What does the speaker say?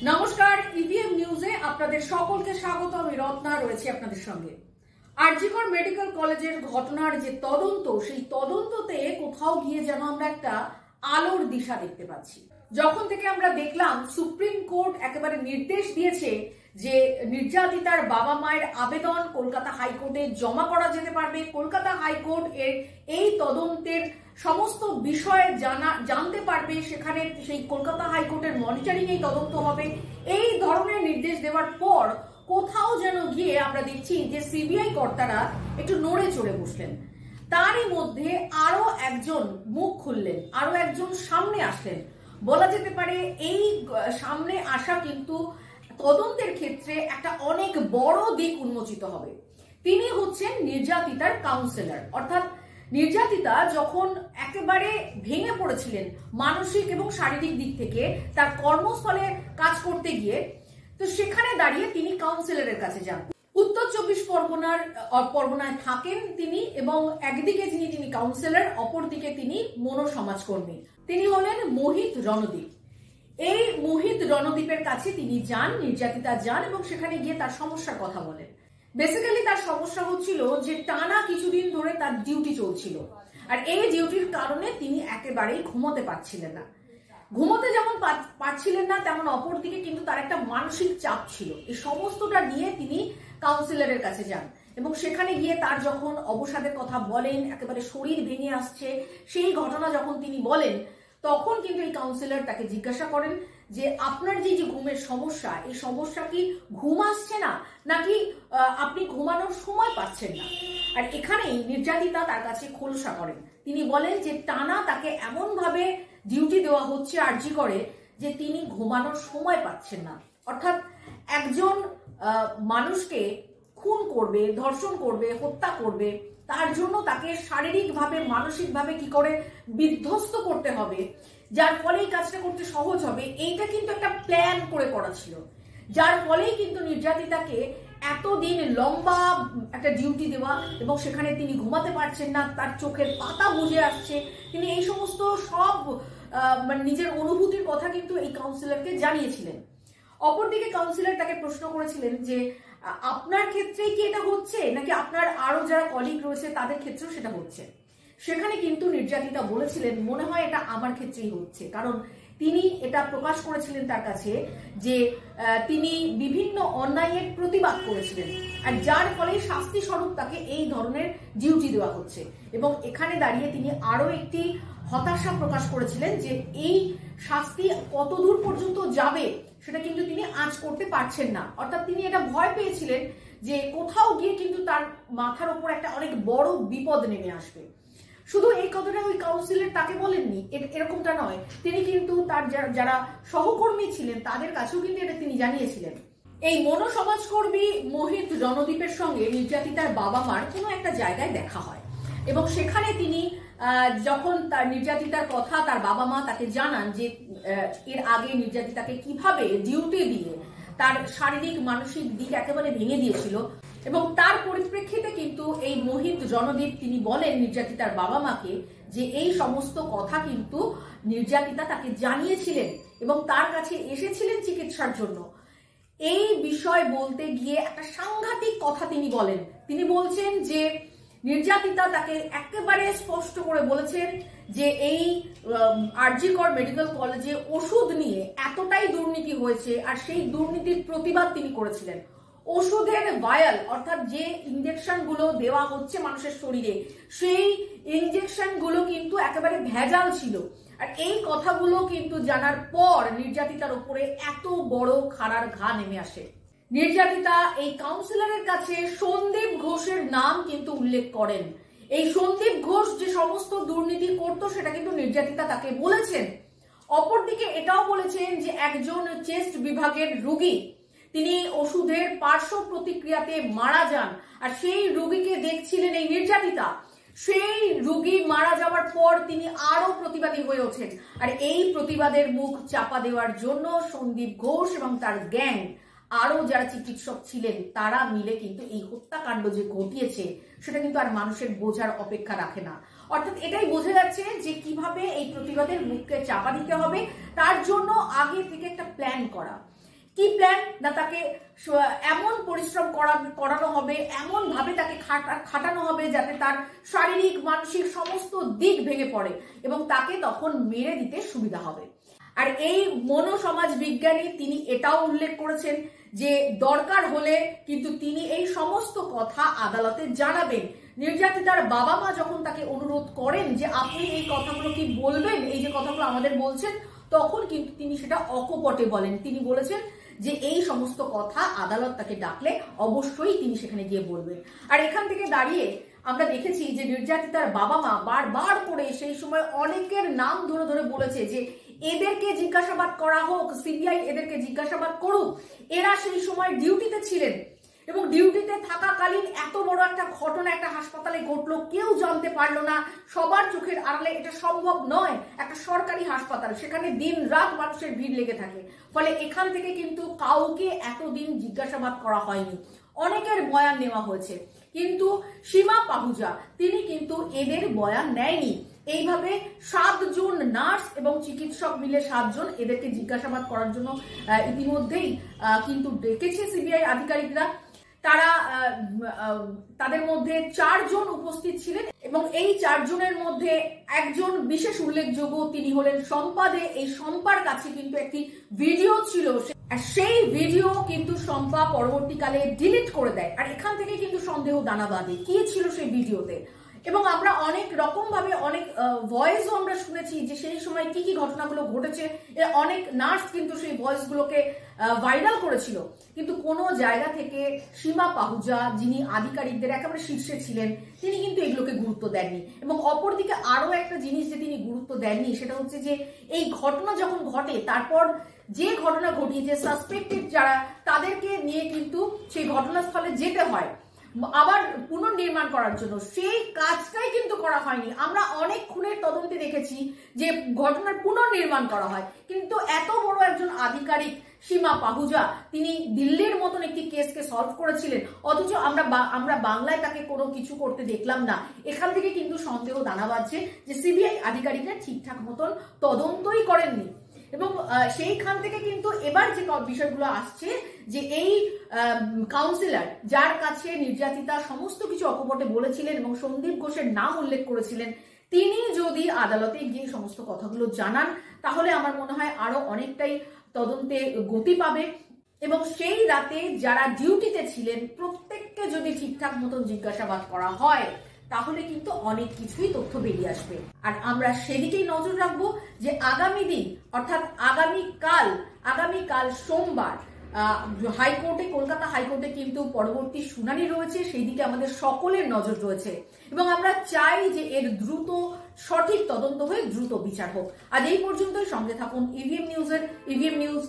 নমস্কার, ইভিএম নিউজে আপনাদের সকলকে স্বাগত। আমি রত্না রয়েছি আপনাদের সঙ্গে। আরজিকর মেডিকেল কলেজের ঘটনার যে তদন্ত, সেই তদন্ততে কোথাও গিয়ে যেন আমরা একটা আলোর দিশা দেখতে পাচ্ছি। যখন থেকে আমরা দেখলাম সুপ্রিম কোর্ট একেবারে নির্দেশ দিয়েছে যে নির্যাতিতার বাবা মায়ের আবেদন কলকাতা হাইকোর্টে জমা করা যেতে পারবে, কলকাতা হাইকোর্ট এর এই তদন্তের সমস্ত বিষয় জানতে পারবে, সেখানে সেই কলকাতা হাইকোর্টের মনিটরিং এই তদন্ত হবে, এই ধরনের নির্দেশ দেওয়ার পর কোথাও যেন গিয়ে আমরা দেখছি যে সিবিআই কর্তারা একটু নড়ে চড়ে বসলেন। তারই মধ্যে আরো একজন মুখ খুললেন, আরো একজন সামনে আসলেন। বলা যেতে পারে এই সামনে আসা কিন্তু তদন্তের ক্ষেত্রে একটা অনেক বড় দিক উন্মোচিত হবে। তিনি হচ্ছেন নির্যাতিতার কাউন্সিলর। অর্থাৎ নির্যাতিতা যখন একেবারে ভেঙে পড়েছিলেন মানসিক এবং শারীরিক দিক থেকে তার কর্মস্থলে কাজ করতে গিয়ে, তো সেখানে দাঁড়িয়ে তিনি কাউন্সিলরের কাছে যান। উত্তর 24 পরগনায় থাকেন তিনি, এবং একদিকে তিনি কাউন্সিলর, অপরদিকে তিনি মনোসমাজকর্মী। তিনি হলেন মোহিত রণদীপ। এই মোহিত রণদীপের কাছে তিনি যান, নির্যাতিতা যান, এবং সেখানে গিয়ে তার সমস্যার কথা বলেন। বেসিক্যালি তার সমস্যা হচ্ছিল যে টানা কিছুদিন ধরে তার ডিউটি চলছিল, আর এই ডিউটির কারণে তিনি একেবারেই ঘুমোতে পারছিলেন না। ঘুমোতে যেমন পারছিলেন না, তেমন অপরদিকে কিন্তু তার একটা মানসিক চাপ ছিল। এই সমস্তটা নিয়ে তিনি কাউন্সিলরের কাছে যান, এবং সেখানে গিয়ে তার যখন অবসাদের কথা বলেন, একেবারে শরীর ভেঙে আসছে, সেই ঘটনা যখন তিনি বলেন, তখন কিন্তু এই কাউন্সিলর তাকে জিজ্ঞাসা করেন যে আপনার যে ঘুমের সমস্যা, এই সমস্যা কি ঘুম আসছে না, নাকি আপনি ঘুমানোর সময় পাচ্ছেন না? আর এখানেই নির্যাতিতা তার কাছে খোলসা করেন। তিনি বলেন যে টানা তাকে এমন ভাবে ডিউটি দেওয়া হচ্ছে আরজি করে যে তিনি ঘুমানোর সময় পাচ্ছেন না। অর্থাৎ একজন মানুষকে খুন করবে, ধর্ষণ করবে, হত্যা করবে, তার জন্য তাকে শারীরিকভাবে মানসিকভাবে কি করে বিধ্বস্ত করতে হবে, যার ফলে এই কাজটা করতে সহজ হবে, এইটা কিন্তু একটা প্ল্যান করে করা ছিল। যার ফলেই কিন্তু নির্যাতিতাকে এতদিন লম্বা একটা ডিউটি দেওয়া, এবং সেখানে তিনি ঘুমাতে পারছেন না, তার চোখের পাতা বুঝে আসছে, তিনি এই সমস্ত সব নিজের অনুভূতির কথা কিন্তু এই কাউন্সিলরকে জানিয়েছিলেন। অপরদিকে কাউন্সিলর তাকে প্রশ্ন করেছিলেন যে আপনার ক্ষেত্রেই কি এটা হচ্ছে, নাকি আপনার আরো যারা কলিগ রয়েছে তাদের ক্ষেত্রেও সেটা হচ্ছে? সেখানে কিন্তু নির্যাতিতা বলেছিলেন মনে হয় এটা আমার ক্ষেত্রেই হচ্ছে, কারণ তিনি এটা প্রকাশ করেছিলেন তার কাছে যে তিনি বিভিন্ন অন্যায়ের প্রতিবাদ করেছিলেন, আর যার ফলে শাস্তি স্বরূপ তাকে এই ধরনের ডিউটি দেওয়া হচ্ছে। এবং এখানে দাঁড়িয়ে তিনি আরো একটি হতাশা প্রকাশ করেছিলেন যে এই শাস্তি কতদূর পর্যন্ত যাবে সেটা কিন্তু তিনি আঁচ করতে পারছেন না। অর্থাৎ তিনি এটা ভয় পেয়েছিলেন যে কোথাও গিয়ে কিন্তু তার মাথার উপর একটা অনেক বড় বিপদ নেমে আসবে। শুধু এই কথাটা ওই কাউন্সিলর তাকে বলেননি, এরকমটা নয়, তিনি কিন্তু তার যারা সহকর্মী ছিলেন তাদের কাছেও কিন্তু এটা তিনি জানিয়েছিলেন। এই মনোসমাজকর্মী মোহিত রণদীপের সঙ্গে নির্যাতিতার বাবা মার কোনো একটা জায়গায় দেখা হয়, এবং সেখানে তিনি যখন তার নির্যাতিতার কথা তার বাবা মা তাকে জানান যে এর আগে নির্যাতিতাকে কিভাবে ডিউটি দিয়ে তার শারীরিক মানসিক দিক একেবারে ভেঙে দিয়েছিল, এবং তার পরিপ্রেক্ষিতে কিন্তু এই মোহিত রণদীপ তিনি বলেন নির্যাতিতার বাবা মাকে যে এই সমস্ত কথা কিন্তু নির্যাতিতা তাকে জানিয়েছিলেন এবং তার কাছে এসেছিলেন চিকিৎসার জন্য। এই বিষয় বলতে গিয়ে একটা সাংঘাতিক কথা তিনি বলেন। তিনি বলছেন যে নির্যাতিতা তাকে একেবারে স্পষ্ট করে বলেছেন যে এই আরজিকর মেডিকেল কলেজে ওষুধ নিয়ে এতটাই দুর্নীতি হয়েছে, আর সেই দুর্নীতির প্রতিবাদ তিনি করেছিলেন। ওষুধের ভায়াল, অর্থাৎ যে ইঞ্জেকশন গুলো দেওয়া হচ্ছে মানুষের শরীরে, সেই ইঞ্জেকশন গুলো কিন্তু একেবারে ভেজাল ছিল। আর এই কথাগুলো কিন্তু জানার পর নির্যাতিতার উপরে এত বড় খাড়ার ঘা নেমে আসে। নির্যাতিতা এই কাউন্সিলরের কাছে সন্দীপ ঘোষের নাম কিন্তু উল্লেখ করেন। এই সন্দীপ ঘোষ যে সমস্ত দুর্নীতি করত সেটা কিন্তু নির্যাতিতা তাকে বলেছেন। অপরদিকে এটাও বলেছেন যে একজন চেস্ট বিভাগের রোগী তিনি ওষুধের পার্শ্ব প্রতিক্রিয়াতে মারা যান, আর সেই রোগীকে দেখছিলেন এই নির্যাতিতা। সেই রোগী মারা যাওয়ার পর তিনি আরো প্রতিবাদী হয়ে ওঠেন, আর এই প্রতিবাদের মুখ চাপা দেওয়ার জন্য সন্দীপ ঘোষ এবং তার গ্যাং, আরো যারা চিকিৎসক ছিলেন, তারা মিলে কিন্তু এই হত্যাকাণ্ড যে ঘটিয়েছে সেটা কিন্তু আর মানুষের বোঝার অপেক্ষা রাখে না। অর্থাৎ এটাই বোঝা যাচ্ছে যে কিভাবে এই প্রতিবাদের মুখকে চাপা দিতে হবে, তার জন্য আগে থেকে একটা প্ল্যান করা। কি প্ল্যান? না তাকে এমন পরিশ্রম করানো হবে, এমন ভাবে তাকে খাটানো হবে যাতে তার শারীরিক মানসিক সমস্ত দিক ভেঙে পড়ে এবং তাকে তখন মেরে দিতে সুবিধা হবে। আর এই মনোসমাজ বিজ্ঞানী তিনি এটাও উল্লেখ করেছেন যে দরকার হলে কিন্তু তিনি এই সমস্ত কথা আদালতে জানাবেন। নির্যাতিতার বাবা মা যখন তাকে অনুরোধ করেন যে আপনি এই কথাগুলো কি বলবেন, এই যে কথাগুলো আমাদের বলছেন, তখন কিন্তু তিনি সেটা অকপটে বলেন। তিনি বলেছেন যে এই সমস্ত কথা আদালত তাকে ডাকলে অবশ্যই তিনি সেখানে গিয়ে বলবেন। আর এখান থেকে দাঁড়িয়ে আমরা দেখেছি যে নির্যাতিতার বাবা মা বারবার করে সেই সময় অনেকের নাম ধরে ধরে বলেছে যে এদেরকে জিজ্ঞাসাবাদ করা হোক, সিবিআই এদেরকে জিজ্ঞাসাবাদ করুক, এরা সেই সময় ডিউটিতে ছিলেন এবং ডিউটিতে থাকাকালীন এত বড় একটা ঘটনা একটা হাসপাতালে ঘটলো, কেউ জানতে পারলো না, সবার চোখের আড়ালে এটা সম্ভব নয়। একটা সরকারি হাসপাতাল, সেখানে দিন রাত মানুষের ভিড় লেগে থাকে, ফলে এখান থেকে কিন্তু কাউকে এতদিন জিজ্ঞাসাবাদ করা হয়নি, অনেকের বয়ান নেওয়া হয়েছে, কিন্তু সীমা পাহুজা তিনি কিন্তু এদের বয়ান নেয়নি। এইভাবে 7 জন নার্স এবং চিকিৎসক মিলে 7 জন এদেরকে জিজ্ঞাসাবাদ করার জন্য ইতিমধ্যেই কিন্তু ডেকেছে সিবিআই আধিকারিকরা। তারা তাদের মধ্যে 4 জন উপস্থিত ছিলেন এবং এই 4 জনের মধ্যে একজন বিশেষ উল্লেখযোগ্য, তিনি হলেন শম্পা দে। এই শম্পার কাছে কিন্তু একটি ভিডিও ছিল, সেই ভিডিও কিন্তু শম্পা পরবর্তীকালে ডিলিট করে দেয়। আর এখান থেকে কিন্তু সন্দেহ দানা বাঁধে কি ছিল সেই ভিডিওতে, এবং আমরা অনেক রকম ভাবে অনেক ভয়েসও আমরা শুনেছি যে সেই সময় কি কি ঘটনাগুলো ঘটেছে। অনেক নার্স কিন্তু সেই ভয়েসগুলোকে ভাইরাল করেছিল, কিন্তু কোনো জায়গা থেকে সীমা পাহুজা যিনি আধিকারিকদের একেবারে শীর্ষে ছিলেন তিনি কিন্তু এগুলোকে গুরুত্ব দেননি। এবং অপরদিকে আরো একটা জিনিস যে তিনি গুরুত্ব দেননি সেটা হচ্ছে যে এই ঘটনা যখন ঘটে তারপর যে ঘটনা ঘটিয়েছে সাসপেক্টেড যারা, তাদেরকে নিয়ে কিন্তু সেই ঘটনাস্থলে যেতে হয় আবার পুনর্নির্মাণ করার জন্য, সেই কাজটাই কিন্তু করা হয়নি। আমরা অনেক খুনের তদন্তে দেখেছি যে ঘটনার পুনর্নির্মাণ করা হয়, কিন্তু এত বড় একজন আধিকারিক সীমা পাহুজা তিনি দিল্লির মতন একটি কেসকে সলভ করেছিলেন, অথচ আমরা বাংলায় তাকে কোনো কিছু করতে দেখলাম না। এখান থেকে কিন্তু সন্দেহ দানা বাঁধছে যে সিবিআই আধিকারিকরা ঠিকঠাক মতন তদন্তই করেননি। এবং সেইখান থেকে কিন্তু এবার যে বিষয়গুলো আসছে যে এই কাউন্সিলর যার কাছে নির্যাতিতা সমস্ত কিছু অকপটে বলেছিলেন এবং সন্দীপ ঘোষের নাম উল্লেখ করেছিলেন, তিনি যদি আদালতে গিয়ে সমস্ত কথাগুলো জানান তাহলে আমার মনে হয় আরো অনেকটাই তদন্তে গতি পাবে। এবং সেই রাতে যারা ডিউটিতে ছিলেন প্রত্যেককে যদি ঠিকঠাক মতন জিজ্ঞাসাবাদ করা হয় তাহলে কিন্তু অনেক কিছুই তথ্য বেরিয়ে আসবে। আর আমরা সেদিকেই নজর রাখবো যে আগামী দিন অর্থাৎ আগামীকাল সোমবার হাইকোর্টে, কলকাতা হাইকোর্টে কিন্তু পরবর্তী শুনানি রয়েছে, সেই দিকে আমাদের সকলের নজর রয়েছে এবং আমরা চাই যে এর দ্রুত সঠিক তদন্ত হয়ে দ্রুত বিচার হোক। আজ এই পর্যন্তই, সঙ্গে থাকুন ইভিএম নিউজ।